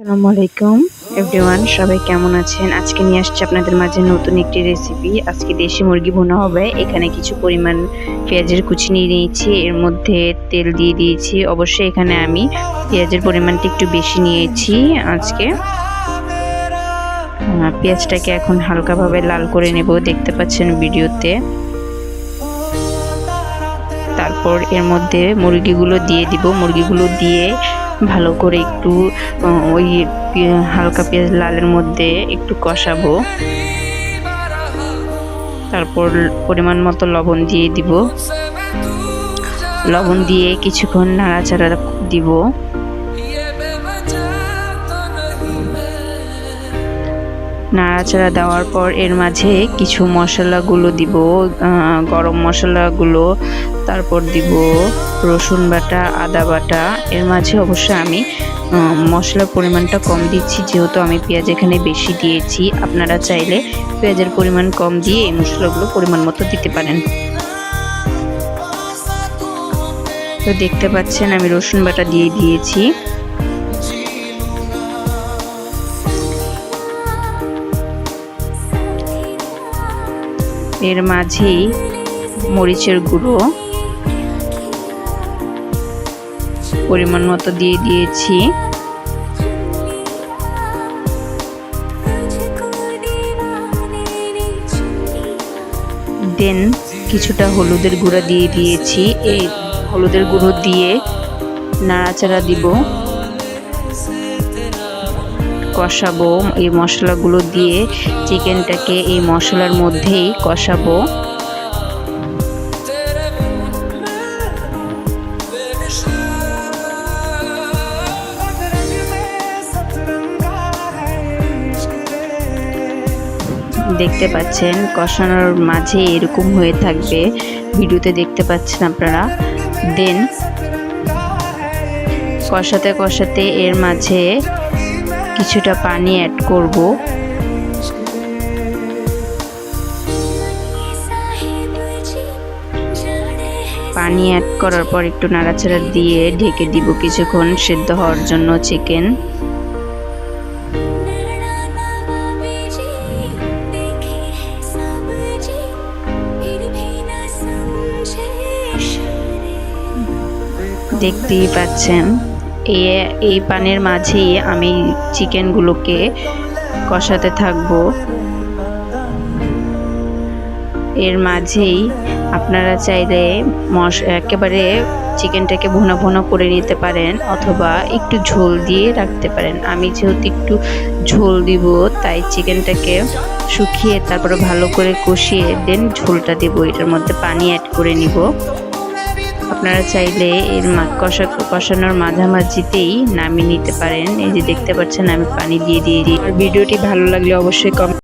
আসসালামু আলাইকুম এভরিওয়ান, সবাই কেমন আছেন? আজকে নিয়ে আসছি আপনাদের মাঝে নতুন একটি রেসিপি। আজকে দেশি মুরগি ভুনা হবে। এখানে কিছু পরিমাণ পেঁয়াজের কুচি নিয়ে নিয়েছি, এর মধ্যে তেল দিয়ে দিয়েছি। অবশ্যই এখানে আমি পেঁয়াজের পরিমাণটা একটু বেশি নিয়েছি আজকে। পেঁয়াজটাকে এখন হালকাভাবে লাল করে নেব, দেখতে পাচ্ছেন ভিডিওতে। তারপর এর মধ্যে মুরগিগুলো দিয়ে দিব। মুরগিগুলো দিয়ে ভালো করে একটু ওই হালকা পেঁয়াজ লালের মধ্যে একটু কষাবো। তারপর পরিমাণ মতো লবণ দিয়ে দিব। লবণ দিয়ে কিছুক্ষণ নাড়াচাড়া দিব। নাড়াচাড়া দেওয়ার পর এর মাঝে কিছু মশলাগুলো দিব, গরম মশলাগুলো, তারপর দিব রসুন বাটা, আদা বাটা। এর মাঝে অবশ্যই আমি মশলার পরিমাণটা কম দিচ্ছি, যেহেতু আমি পেঁয়াজ এখানে বেশি দিয়েছি। আপনারা চাইলে পেঁয়াজের পরিমাণ কম দিয়ে এই মশলাগুলো পরিমাণ মতো দিতে পারেন। তো দেখতে পাচ্ছেন আমি রসুন বাটা দিয়ে দিয়েছি। এর মাঝেই মরিচের গুঁড়ো পরিমাণ মতো দিয়ে দিয়েছি। দেন কিছুটা হলুদের গুঁড়া দিয়ে দিয়েছি। এই হলুদের গুঁড়ো দিয়ে নাড়াচাড়া দিব, কষাবো। এই মশলাগুলো দিয়ে চিকেনটাকে এই মশলার মধ্যেই কষাবো। দেখতে পাচ্ছেন কষানোর মাঝে এরকম হয়ে থাকবে, ভিডিওতে দেখতে পাচ্ছেন আপনারা। দেন কষাতে কষাতে এর মাঝে কিছুটা পানি অ্যাড করব। পানি অ্যাড করার পর একটু নাড়াচাড়া দিয়ে ঢেকে দিব কিছুক্ষণ সেদ্ধ হওয়ার জন্য চিকেন। দেখতেই পাচ্ছেন এই পানির মাঝেই আমি চিকেনগুলোকে কষাতে থাকবো। এর মাঝেই আপনারা চাইলে একেবারে চিকেনটাকে ভুনা ভুনা করে নিতে পারেন, অথবা একটু ঝোল দিয়ে রাখতে পারেন। আমি যেহেতু একটু ঝোল দিব, তাই চিকেনটাকে শুকিয়ে তারপরে ভালো করে কষিয়ে দেন ঝোলটা দেব। এটার মধ্যে পানি অ্যাড করে নিব। আপনারা চাইলে এর কষানোর মাঝামাঝিতেই নামিয়ে নিতে পারেন। এই যে দেখতে পাচ্ছেন আমি পানি দিয়ে দিয়েছি। ভিডিওটি ভালো লাগলে অবশ্যই কমেন্ট